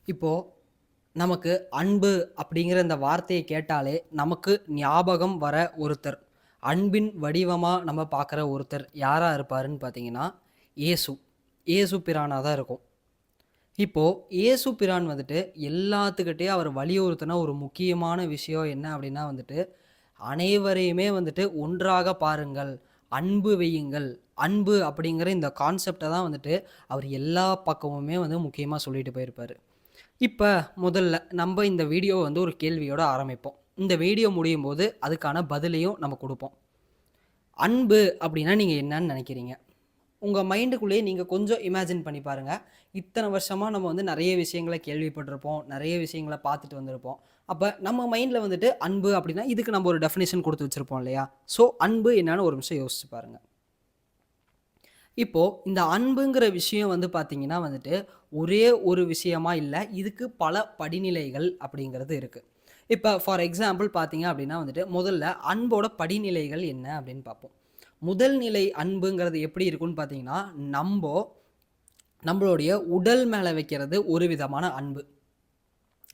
இப்போது நமக்கு அன்பு அப்படிங்கிற இந்த வார்த்தையை கேட்டாலே நமக்கு ஞாபகம் வர ஒருத்தர், அன்பின் வடிவமாக நம்ம பார்க்குற ஒருத்தர் யாராக இருப்பாருன்னு பார்த்தீங்கன்னா இயேசு. இயேசு பிரானாக தான் இருக்கும். இப்போது இயேசு பிரான் வந்துட்டு எல்லாத்துக்கிட்டேயும் அவர் வலியுறுத்தின ஒரு முக்கியமான விஷயம் என்ன அப்படின்னா வந்துட்டு, அனைவரையுமே வந்துட்டு ஒன்றாக பாருங்கள், அன்பு வையுங்கள். அன்பு அப்படிங்கிற இந்த கான்செப்டை தான் வந்துட்டு அவர் எல்லா பக்கமுமே வந்து முக்கியமாக சொல்லிட்டு போயிருப்பார். இப்ப முதல்ல நம்ப இந்த வீடியோவ வந்து ஒரு கேள்வியோட ஆரம்பிப்போம். இந்த வீடியோ முடியும்போது அதுக்கான பதிலையும் நம்ம குடுப்போம். அன்பு அப்டின்னா நீங்க என்னன்னு நெனைக்கிறீங்க? உங்க மைண்டுக்குள்ளேயே நீங்க கொஞ்சம் இமேஜின் பண்ணி பாருங்க. இத்தன வருஷமா நம்ம வந்து நெறைய விஷயங்கள கேள்விப்பட்டிருப்போம். நெறைய விஷயங்கள பார்த்துட்டு வந்திருப்போம். அப்ப நம்ம மைண்ட்ல வந்துட்டு அன்பு அப்டின்னா இதுக்கு நம்ம ஒரு டெஃபினிஷன் குடுத்து வச்சிருப்போம் இல்லையா? ஸோ அன்பு என்னன்னு ஒரு நிமிஷம் யோசிச்சு பாருங்க. இப்போ இந்த அன்புங்கிற விஷயம் வந்து பார்த்தீங்கன்னா வந்துட்டு, ஒரே ஒரு விஷயமா இல்ல. இதுக்கு பல படிநிலைகள் அப்படிங்கிறது இருக்கு. இப்ப ஃபார் எக்ஸாம்பிள் பார்த்தீங்க அப்படின்னா வந்துட்டு, முதல்ல அன்போட படிநிலைகள் என்ன அப்படின்னு பார்ப்போம். முதல் நிலை அன்புங்கிறது எப்படி இருக்கும்னு பார்த்தீங்கன்னா, நம்பளுடைய உடல் மேல வைக்கிறது ஒரு விதமான அன்பு.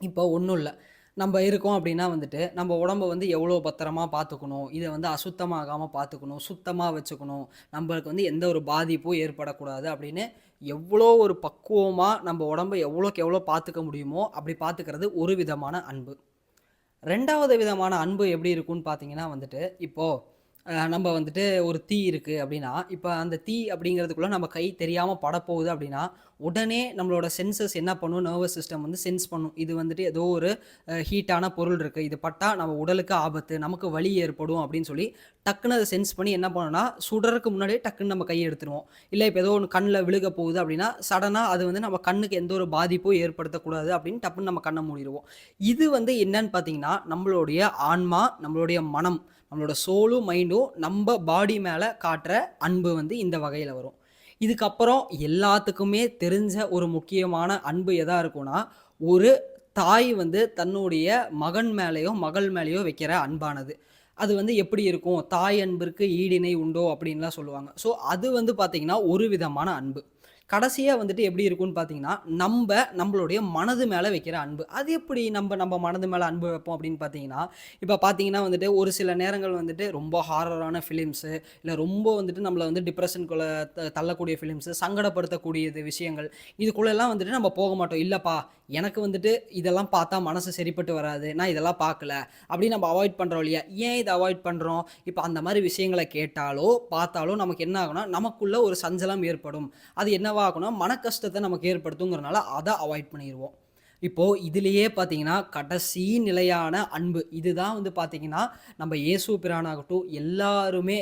இப்போ ஒண்ணும் இல்ல. நம்ப இருக்கோம் அப்டின்னா வந்துட்டு, நம்ப உடம்ப வந்து எவ்வளோ பத்திரமா பார்த்துக்கணும், இத வந்து அசுத்தமாகாம பார்த்துக்கணும், சுத்தமா வச்சுக்கணும், நம்பளுக்கு வந்து எந்த ஒரு பாதிப்பும் ஏற்படக்கூடாது அப்படின்னு எவ்வளோ ஒரு பக்குவமா நம்ப உடம்ப எவ்வளோக்கு எவ்வளோ பார்த்துக்க முடியுமோ, அப்படி பார்த்துக்கிறது ஒரு விதமான அன்பு. 2வது விதமான அன்பு எப்படி இருக்கும்னு பார்த்தீங்கன்னா வந்துட்டு, இப்போ நம்ப வந்துட்டு ஒரு தீ இருக்கு அப்டின்னா, இப்ப அந்த தீ அப்படிங்கிறதுக்குள்ள நம்ம கை தெரியாம படப்போகுது அப்டின்னா, உடனே நம்மளோட சென்சஸ் என்ன பண்ணும், நர்வஸ் சிஸ்டம் வந்து சென்ஸ் பண்ணும். இது வந்துட்டு ஏதோ ஒரு ஹீட்டான பொருள் இருக்கு. இது பட்டா நம்ம உடலுக்கு ஆபத்து, நமக்கு வலி ஏற்படும் அப்படின்னு சொல்லி டக்குனு அத சென்ஸ் பண்ணி என்ன பண்ணும்னா, சுடுறதுக்கு முன்னாடியே டக்குன்னு நம்ம கைய எடுத்துருவோம். இல்ல இப்ப ஏதோ ஒண்ணு கண்ல விழுக போகுது அப்படின்னா, சடனா அது வந்து நம்ம கண்ணுக்கு எந்த ஒரு பாதிப்பும் ஏற்படுத்தக்கூடாது அப்படின்னு டப்புன்னு நம்ம கண்ண மூடிருவோம். இது வந்து என்னன்னு பார்த்தீங்கன்னா, நம்மளுடைய ஆன்மா, நம்மளுடைய மனம், நம்மளோட சோலும், மைண்டும் நம்ப பாடி மேல காட்டுற அன்பு வந்து இந்த வகையில வரும். இதுக்கப்புறம் எல்லாத்துக்குமே தெரிஞ்ச ஒரு முக்கியமான அன்பு எதா இருக்கும்னா, ஒரு தாய் வந்து தன்னுடைய மகன் மேலயோ, மகள் மேலயோ வைக்கிற அன்பானது. அது வந்து எப்படி இருக்கும்? "தாய் அன்பிற்கு ஈடிணை உண்டோ?" அப்படின்லாம் சொல்லுவாங்க. ஸோ அது வந்து பார்த்தீங்கன்னா, ஒரு விதமான அன்பு. கடைசியா வந்துட்டு எப்படி இருக்கும்னு பார்த்தீங்கன்னா, நம்பளுடைய மனது மேல வைக்கிற அன்பு. அது எப்படி நம்ப மனது மேல அன்பு வைப்போம் அப்படின்னு பார்த்தீங்கன்னா, இப்ப பார்த்தீங்கன்னா வந்துட்டு ஒரு சில நேரங்கள் வந்துட்டு ரொம்ப ஹாரரான ஃபிலிம்ஸு, இல்ல ரொம்ப வந்துட்டு நம்மள வந்து டிப்ரஷனுக்குள்ள தள்ளக்கூடிய ஃபிலிம்ஸு, சங்கடப்படுத்தக்கூடியது விஷயங்கள், இதுக்குள்ளலாம் வந்துட்டு நம்ம போக மாட்டோம். "இல்லப்பா, எனக்கு வந்துட்டு இதெல்லாம் பார்த்தா மனசு சரிப்பட்டு வராது. நான் இதெல்லாம் பார்க்கல." அப்படின்னு நம்ம அவாய்ட் பண்றோம் இல்லையா? ஏன் இத அவாய்ட் பண்றோம்? இப்ப அந்த மாரி விஷயங்கள கேட்டாலோ, பார்த்தாலோ நமக்கு என்ன ஆகும்னா, நமக்குள்ள ஒரு சஞ்சலம் ஏற்படும். அது என்னவா ஆகும்னா, மன கஷ்டத்த நமக்கு ஏற்படுத்துங்கிறனால அத அவாய்ட் பண்ணிருவோம். இப்போ இதிலேயே பார்த்தீங்கன்னா, கடைசி நிலையான அன்பு. இதுதான் வந்து பார்த்தீங்கன்னா, நம்ம இயேசு பிரானாகட்டும், எல்லாருமே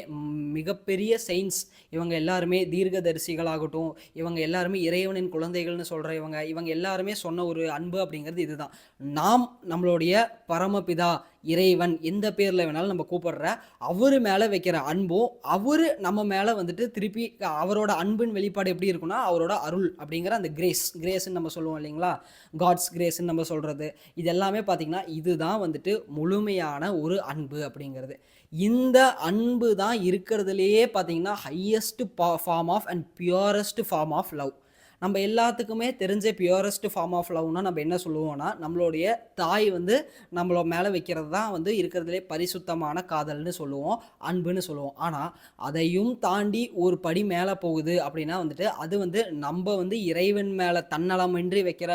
மிகப்பெரிய செயின்ட்ஸ் இவங்க எல்லாருமே தீர்க்கதரிசிகளாகட்டும், இவங்க எல்லாருமே இறைவனின் குழந்தைகள்னு சொல்ற இவங்க எல்லாருமே சொன்ன ஒரு அன்பு அப்படிங்கிறது இதுதான். நாம் நம்மளுடைய பரமபிதா, இறைவன் எந்த பேர்ல வேணாலும் நம்ம கூப்பிடுற அவரு மேல வைக்கிற அன்பும், அவரு நம்ம மேல வந்துட்டு திருப்பி அவரோட அன்பின் வெளிப்பாடு எப்படி இருக்கும்னா, அவரோட அருள் அப்படிங்கிற அந்த கிரேஸ்ன்னு நம்ம சொல்லுவோம் இல்லைங்களா? காட்ஸ் கிரேஸ்ன்னு நம்ம சொல்றது. இது எல்லாமே பார்த்தீங்கன்னா, இதுதான் வந்துட்டு முழுமையான ஒரு அன்பு அப்படிங்கிறது. இந்த அன்பு தான் இருக்கிறதுலயே பார்த்தீங்கன்னா, highest form of and purest form of love. நம்ம எல்லாத்துக்குமே தெரிஞ்ச பியூரஸ்ட் ஃபார்ம் ஆஃப் லவ்னா நம்ம என்ன சொல்லுவோம்னா, நம்மளுடைய தாய் வந்து நம்மள மேல வைக்கிறது தான் வந்து இருக்கிறதுலே பரிசுத்தமான காதல்னு சொல்லுவோம், அன்புன்னு சொல்லுவோம். ஆனா, அதையும் தாண்டி ஒரு படி மேல போகுது அப்படின்னா வந்துட்டு, அது வந்து நம்ப வந்து இறைவன் மேல தன்னலமின்றி வைக்கிற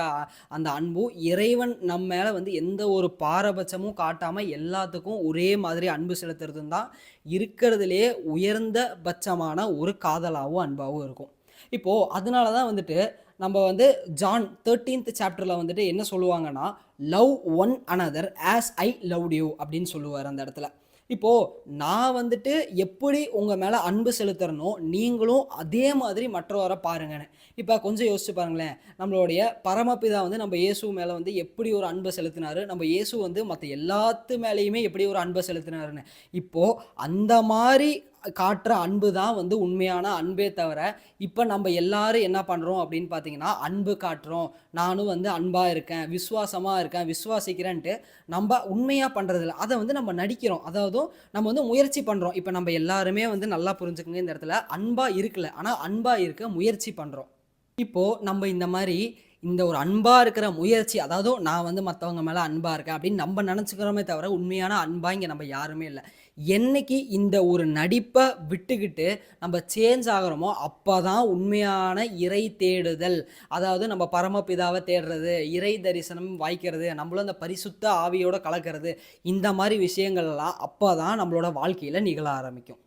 அந்த அன்பும், இறைவன் நம்ம மேல வந்து எந்த ஒரு பாரபட்சமும் காட்டாம எல்லாத்துக்கும் ஒரே மாதிரி அன்பு செலுத்துறதுன்னு தான் இருக்கிறதுலயே உயர்ந்த பட்சமான ஒரு காதலாவும், அன்பாவும் இருக்கும். இப்போ அதனால தான் வந்துட்டு நம்ம வந்து ஜான் 13த் சாப்டர்ல வந்துட்டு என்ன சொல்லுவாங்கன்னா, "love one another as I loved you" அப்படின்னு சொல்லுவாரு அந்த இடத்துல. இப்போ நான் வந்துட்டு எப்படி உங்க மேல அன்பு செலுத்துறனோ, நீங்களும் அதே மாதிரி மற்றவர பாருங்கன்னு. இப்ப கொஞ்சம் யோசிச்சு பாருங்களேன். நம்மளுடைய பரமபிதா வந்து நம்ம இயேசு மேல வந்து எப்படி ஒரு அன்ப செலுத்தினாரு, நம்ம இயேசு வந்து மத்த எல்லாத்து மேலயுமே எப்படி ஒரு அன்ப செலுத்தினாருன்னு. இப்போ அந்த மாரி காட்டுற அன்பு தான் வந்து உண்மையான அன்பே தவிர, இப்ப நம்ப எல்லாரும் என்ன பண்றோம் அப்படின்னு பார்த்தீங்கன்னா, அன்பு காட்டுறோம். நானும் வந்து அன்பா இருக்கேன், விசுவாசமா இருக்கேன், விசுவாசிக்கிறேன்ட்டு நம்ப உண்மையா பண்றதில்ல. அத வந்து நம்ம நடிக்கிறோம். அதாவது நம்ம வந்து முயற்சி பண்றோம். இப்ப நம்ப எல்லாருமே வந்து நல்லா புரிஞ்சுக்கங்க இந்த இடத்துல. அன்பா இருக்கல. ஆனா அன்பா இருக்க முயற்சி பண்றோம். இப்போ நம்ம இந்த மாரி இந்த ஒரு அன்பா இருக்கிற முயற்சி, அதாவது நான் வந்து மத்தவங்க மேல அன்பா இருக்கேன் அப்படின்னு நம்ம நெனச்சுக்கிறோமே தவிர, உண்மையான அன்பா இங்க நம்ம யாருமே இல்ல. என்னைக்கு இந்த ஒரு நடிப்ப விட்டுக்கிட்டு நம்ம சேஞ்ச் ஆகுறோமோ, அப்பதான் உண்மையான இறை தேடுதல், அதாவது நம்ம பரமபிதாவ தேடுறது, இறை தரிசனம் வாய்க்கிறது, நம்மளும் அந்த பரிசுத்த ஆவியோட கலக்கிறது, இந்த மாரி விஷயங்கள்லாம் அப்பதான் நம்மளோட வாழ்க்கையில நிகழ ஆரம்பிக்கும்.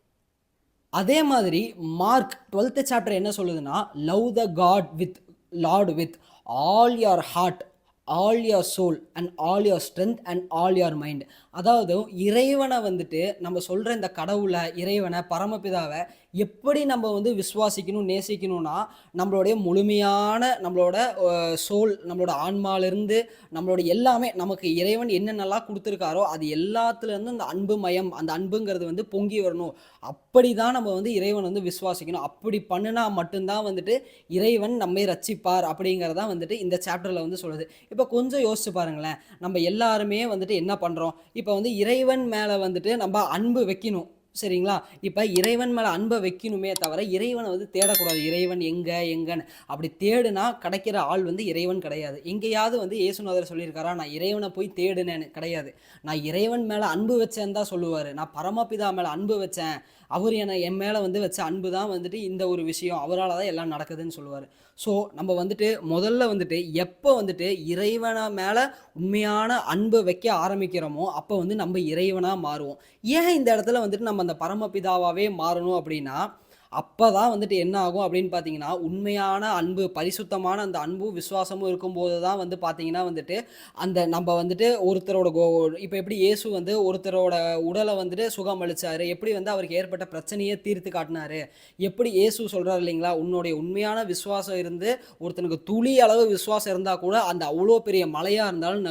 அதே மாதிரி மார்க் 12th சாப்டர் என்ன சொல்லுதுன்னா, love the God with Lord with all your heart, all your soul and all your strength and all your mind. அதாவது இறைவனை வந்துட்டு நம்ம சொல்ற இந்த கடவுளை, இறைவனை, பரமபிதாவ எப்படி நம்ம வந்து விசுவாசிக்கணும், நேசிக்கணும்னா, நம்மளுடைய முழுமையான நம்மளோட சோல், நம்மளோட ஆன்மாலிருந்து, நம்மளோட எல்லாமே நமக்கு இறைவன் என்னென்னலாம் குடுத்துருக்காரோ, அது எல்லாத்துலேருந்து அந்த அன்பு மயம், அந்த அன்புங்கிறது வந்து பொங்கி வரணும். அப்படிதான் நம்ம வந்து இறைவன் வந்து விசுவாசிக்கணும். அப்படி பண்ணுனா மட்டும்தான் வந்துட்டு இறைவன் நம்மை ரட்சிப்பார் அப்படிங்கிறது தான் வந்துட்டு இந்த சாப்டர்ல வந்து சொல்லுது. இப்ப கொஞ்சம் யோசிச்சு பாருங்களேன். நம்ம எல்லாருமே வந்துட்டு என்ன பண்றோம்? இப்ப வந்து இறைவன் மேல வந்துட்டு நம்ம அன்பு வைக்கணும். சரிங்களா? இப்ப இறைவன் மேல அன்ப வைக்கணுமே தவிர, இறைவன வந்து தேடக்கூடாது. இறைவன் எங்க? எங்கன்னு. அப்படி தேடுனா கிடைக்கிற ஆள் வந்து இறைவன் கிடையாது. எங்கேயாவது வந்து இயேசுநாதர் சொல்லியிருக்காரா? நான் இறைவன போய் தேடுனேன்னு. கிடையாது. நான் இறைவன் மேல அன்பு வச்சேன்னு தான் சொல்லுவாரு. நான் பரமபிதா மேல அன்பு வச்சேன். அவர் என் மேல வந்து வச்ச அன்பு தான் வந்துட்டு இந்த ஒரு விஷயம். அவரால தான் எல்லாம் நடக்குதுன்னு சொல்லுவாரு. ஸோ, நம்ம வந்துட்டு முதல்ல வந்துட்டு எப்போ வந்துட்டு இறைவன மேல உண்மையான அன்பு வைக்க ஆரம்பிக்கிறோமோ, அப்போ வந்து நம்ம இறைவனா மாறுவோம். ஏன் இந்த இடத்துல வந்துட்டு நம்ம அந்த பரமபிதாவாவே மாறணும் அப்படின்னா, அப்பதான் வந்துட்டு என்ன ஆகும் அப்படின்னு பார்த்தீங்கன்னா, உண்மையான அன்பு, பரிசுத்தமான அந்த அன்பும், விசுவாசமும் இருக்கும்போது தான் வந்து பார்த்தீங்கன்னா வந்துட்டு, அந்த நம்ப வந்துட்டு ஒருத்தரோட இப்ப எப்படி இயேசு வந்து ஒருத்தரோட உடல வந்துட்டு சுகம் அளிச்சாரு, எப்படி வந்து அவருக்கு ஏற்பட்ட பிரச்சனைய தீர்த்து காட்டினாரு, எப்படி இயேசு சொல்றாரு இல்லைங்களா, "உன்னுடைய உண்மையான விசுவாசம் இருந்து, ஒருத்தனுக்கு துளி அளவு விசுவாசம் இருந்தா கூட, அந்த அவ்வளோ பெரிய மலையா இருந்தாலும்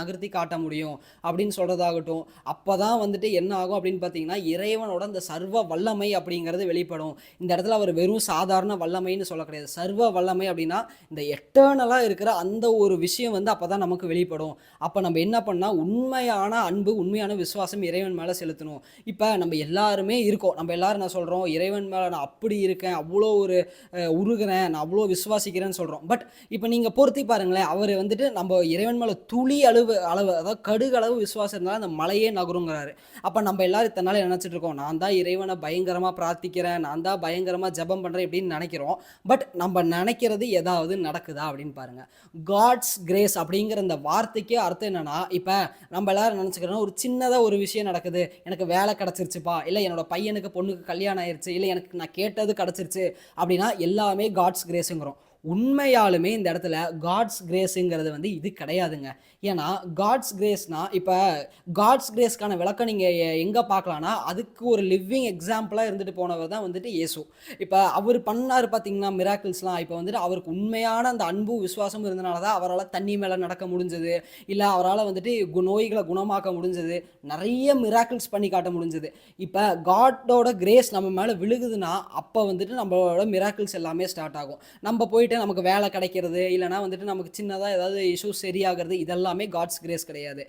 நகர்த்தி காட்ட முடியும்." அப்படின்னு சொல்றதாகட்டும், அப்பதான் வந்துட்டு என்ன ஆகும் அப்படின்னு பார்த்தீங்கன்னா, இறைவனோட அந்த சர்வ வல்லமை அப்படிங்கிறது வெளிப்படும். இந்த இடத்துல அவர் வெறும் சாதாரண வல்லமைன்னு சொல்ல கிடையாது. சர்வ வல்லமை அப்படின்னா, இந்த எட்டர்னலா இருக்கிற அந்த ஒரு விஷயம் வந்து அப்பதான் நமக்கு வெளிப்படும். அப்ப நம்ம என்ன பண்ணா, உண்மையான அன்பு, உண்மையான விசுவாசம் இறைவன் மேல செலுத்தணும். இப்ப நம்ம எல்லாருமே இருக்கோம். நம்ம எல்லாரும் என்ன சொல்றோம், இறைவன் மேல நான் அப்படி இருக்கேன், அவ்வளோ ஒரு உருகுறேன், நான் அவ்வளோ விசுவாசிக்கிறேன்னு சொல்றோம். பட் இப்ப நீங்க பொருத்தி பாருங்களேன், அவரு வந்துட்டு நம்ம இறைவன் மேல துளி அளவு அதாவது கடுகளவு விசுவாசம் இருந்தாலும் அந்த மலையே நகருங்கிறாரு. அப்ப நம்ம எல்லாரும் இத்தன நாள் நினைச்சிட்டு இருக்கோம், நான் தான் இறைவன பயங்கரமா பிரார்த்திக்கிறேன், நான் தான் பயங்கரமா ஜெபம் பண்றேன் இப்படின்னு நினைக்கிறோம். பட் நம்ம நினைக்கிறது ஏதாவது நடக்குதா அப்படின்னு பாருங்க. காட்ஸ் கிரேஸ் அப்படிங்கிற இந்த வார்த்தைக்கே அர்த்தம் என்னன்னா, இப்ப நம்ம எல்லாரும் நினைச்சுக்கிறோம், ஒரு சின்னதா ஒரு விஷயம் நடக்குது, எனக்கு வேலை கிடைச்சிருச்சுப்பா, இல்ல என்னோட பையனுக்கு பொண்ணுக்கு கல்யாணம் ஆயிருச்சு, இல்ல எனக்கு நான் கேட்டது கிடைச்சிருச்சு அப்படின்னா எல்லாமே காட்ஸ் கிரேஸுங்கிறோம். உண்மையாலுமே இந்த இடத்துல காட்ஸ் கிரேஸுங்கிறது வந்து இது கிடையாதுங்க. ஏன்னா காட்ஸ் கிரேஸ்னா, இப்ப காட்ஸ் கிரேஸ்க்கான விளக்கம் நீங்க எங்க பார்க்கலாம்னா, அதுக்கு ஒரு லிவிங் எக்ஸாம்பிளா இருந்துட்டு போனவர் தான் வந்துட்டு இயேசு. இப்ப அவர் பண்ணாரு பார்த்தீங்கன்னா மிராக்கிள்ஸ்லாம். இப்ப வந்துட்டு அவருக்கு உண்மையான அந்த அன்பும், விசுவாசமும் இருந்தனால தான் அவரால தண்ணி மேல நடக்க முடிஞ்சது. இல்ல அவரால வந்துட்டு நோய்கள குணமாக்க முடிஞ்சது. நெறைய மிராக்கிள்ஸ் பண்ணி காட்ட முடிஞ்சது. இப்ப காட்டோட கிரேஸ் நம்ம மேல விழுகுதுன்னா, அப்ப வந்துட்டு நம்மளோட மிராக்கிள்ஸ் எல்லாமே ஸ்டார்ட் ஆகும். நம்ம போயிட்டு நமக்கு வேலை கிடைக்கிறது, இல்லன்னா வந்துட்டு நமக்கு சின்னதா ஏதாவது இஷ்யூஸ் சரியாகிறது, இதெல்லாமே காட்ஸ் கிரேஸ் கிடையாது.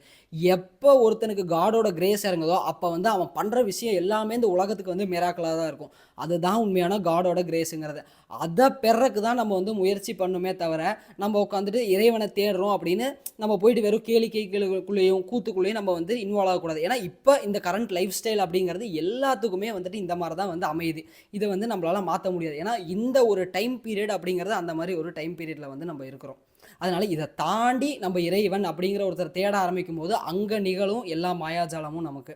எப்போ ஒருத்தனுக்கு காடோட கிரேஸ் இறங்குதோ, அப்ப வந்து அவன் பண்ற விஷயம் எல்லாமே இந்த உலகத்துக்கு வந்து மிராக்கிளா தான் இருக்கும். அதுதான் உண்மையான காடோட கிரேஸ்ங்கிறது. அத பெறக்கு தான் நம்ம வந்து முயற்சி பண்ணணுமே தவிர, நம்ம உட்காந்துட்டு இறைவன தேடுறோம் அப்படின்னு நம்ம போயிட்டு வெறும் கேளிக்கைகளுக்குள்ளேயும், கூத்துக்குள்ளேயும் நம்ம வந்து இன்வால்வ் ஆகக்கூடாது. ஏன்னா, இப்ப இந்த கரண்ட் லைஃப் ஸ்டைல் அப்படிங்கிறது எல்லாத்துக்குமே வந்துட்டு இந்த மாரி தான் வந்து அமையுது. இத வந்து நம்மளால மாத்த முடியாது. ஏன்னா, இந்த ஒரு டைம் பீரியட் அப்படிங்கிறது அந்த மாரி ஒரு டைம் பீரியட்ல வந்து நம்ம இருக்கிறோம். அதனால இத தாண்டி நம்ம இறைவன் அப்படிங்கிற ஒருத்தர தேட ஆரம்பிக்கும்போது, அங்க நிகழும் எல்லா மாயாஜாலமும் நமக்கு.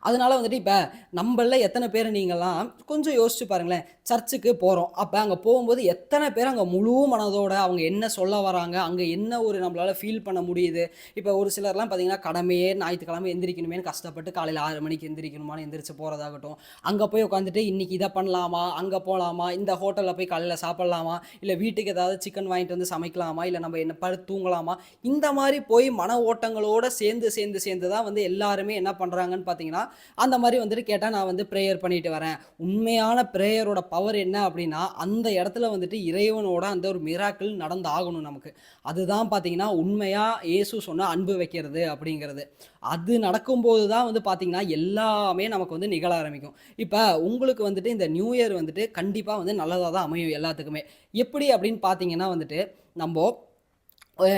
அதனால வந்துட்டு இப்ப நம்பள்ல எத்தன பேர் நீங்கலாம் கொஞ்சம் யோசிச்சு பாருங்களேன். சர்ச்சுக்கு போறோம். அப்ப அங்க போகும்போது எத்தன பேர் அங்க முழு மனதோட அவங்க என்ன சொல்ல வராங்க, அங்க என்ன ஒரு நம்மளால ஃபீல் பண்ண முடியுது. இப்ப ஒரு சிலர்லாம் பார்த்தீங்கன்னா, கடமையே ஞாயித்துக்கிழமை எந்திரிக்கணுமேன்னு கஷ்டப்பட்டு காலையில 6 மணிக்கு எந்திரிக்கணுமான்னு எந்திரிச்சு போறதாகட்டும். அங்க போய் உட்காந்துட்டு இன்னைக்கு இத பண்ணலாமா? அங்க போலாமா? இந்த ஹோட்டல்ல போய் காலையில சாப்பிடலாமா? இல்ல வீட்டுக்கு ஏதாவது சிக்கன் வாங்கிட்டு வந்து சமைக்கலாமா? இல்ல நம்ம என்ன படுத்து தூங்கலாமா? இந்த மாரி போய் மன ஓட்டங்களோட சேர்ந்து தான் வந்து எல்லாருமே என்ன பண்றாங்கன்னு பார்த்தீங்கன்னா, அந்த மாரி வந்துட்டு கேட்டா நான் வந்து பிரேயர் பண்ணிட்டு வரேன். உண்மையான பிரேயரோட பவர் என்ன அப்டின்னா, அந்த இடத்துல வந்துட்டு இறைவனோட அந்த ஒரு மிராக்கிள் நடந்தாகணும் நமக்கு. அதுதான் பார்த்தீங்கன்னா, உண்மையா இயேசு சொன்ன அன்பு வைக்கிறது அப்படிங்கிறது. அது நடக்கும்போது தான் வந்து பார்த்தீங்கன்னா, எல்லாமே நமக்கு வந்து நிகழ ஆரம்பிக்கும். இப்ப உங்களுக்கு வந்துட்டு இந்த நியூ இயர் வந்துட்டு கண்டிப்பா வந்து நல்லதா தான் அமையும் எல்லாத்துக்குமே. எப்படி அப்படின்னு பார்த்தீங்கன்னா வந்துட்டு, நம்ம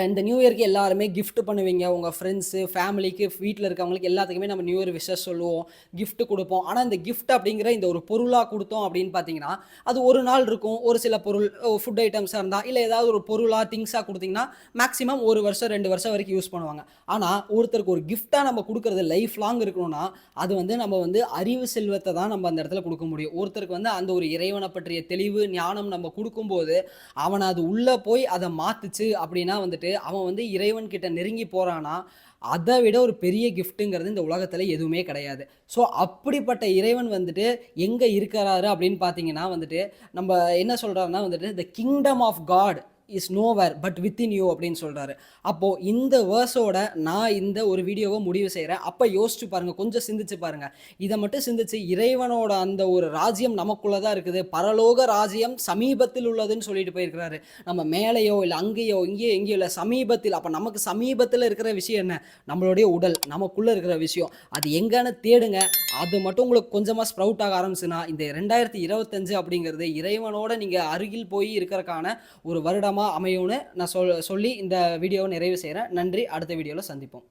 இந்த நியூ இயர்க்கு எல்லாருமே gift பண்ணுவீங்க. உங்க ஃப்ரெண்ட்ஸு, ஃபேமிலிக்கு, வீட்ல இருக்கவங்களுக்கு எல்லாத்துக்குமே நம்ம நியூ இயர் விஷஸ் சொல்லுவோம். gift குடுப்போம். ஆனா இந்த gift அப்படிங்கிற இந்த ஒரு பொருளா குடுத்தோம் அப்படின்னு பார்த்தீங்கன்னா, அது ஒரு நாள் இருக்கும். ஒரு சில பொருள் ஃபுட் ஐட்டம்ஸா இருந்தா, இல்ல ஏதாவது ஒரு பொருளா, திங்ஸா குடுத்தீங்கன்னா, மேக்ஸிமம் 1 வருஷம், 2 வருஷம் வரைக்கும் யூஸ் பண்ணுவாங்க. ஆனா ஒருத்தருக்கு ஒரு கிஃப்ட்டா நம்ம குடுக்குறது லைஃப் லாங் இருக்கணும்னா, அது வந்து நம்ம வந்து அறிவு செல்வத்த தான் நம்ம அந்த இடத்துல குடுக்க முடியும். ஒருத்தருக்கு வந்து அந்த ஒரு இறைவன பற்றிய தெளிவு, ஞானம் நம்ம குடுக்கும்போது, அவன அது உள்ள போய் அத மாத்துச்சு அப்படின்னா வந்துட்டு, அவன் வந்து இறைவன் கிட்ட நெருங்கி போறான்னா, அத விட ஒரு பெரிய கிஃப்ட்ங்கிறது இந்த உலகத்துல எதுவுமே கிடையாது. ஸோ அப்படிப்பட்ட இறைவன் வந்துட்டு எங்க இருக்கிறாரு அப்படின்னு பார்த்தீங்கன்னா வந்துட்டு, நம்ப என்ன சொல்றாருன்னா வந்துட்டு, "the kingdom of God is nowhere but within you" அப்படின்னு சொல்றாரு. அப்போ இந்த வேர்ஸோட நான் இந்த ஒரு வீடியோவ முடிவு செய்றேன். அப்ப யோசிச்சு பாருங்க. கொஞ்சம் சிந்திச்சு பாருங்க. இத மட்டும் சிந்திச்சு இறைவனோட அந்த ஒரு ராஜ்யம் நமக்குள்ள தான் இருக்குது. பரலோக ராஜ்யம் சமீபத்தில் உள்ளதுன்னு சொல்லிட்டு போயிருக்கிறாரு. நம்ம மேலேயோ, இல்ல அங்கேயோ, இங்கேயோ, எங்கேயோ இல்ல சமீபத்தில். அப்ப நமக்கு சமீபத்தில இருக்கிற விஷயம் என்ன? நம்மளுடைய உடல். நமக்குள்ள இருக்கிற விஷயம். அது எங்கன்னு தேடுங்க. அது மட்டும் உங்களுக்கு கொஞ்சமா ஸ்ப்ரவுட் ஆக ஆரம்பிச்சுன்னா, இந்த 2025 அப்படிங்கிறது இறைவனோட நீங்க அருகில் போய் இருக்கறக்கான ஒரு வருடமா அமையும்னு நான் சொல்லி இந்த வீடியோவ நிறைவு செய்றேன். நன்றி. அடுத்த வீடியோல சந்திப்போம்.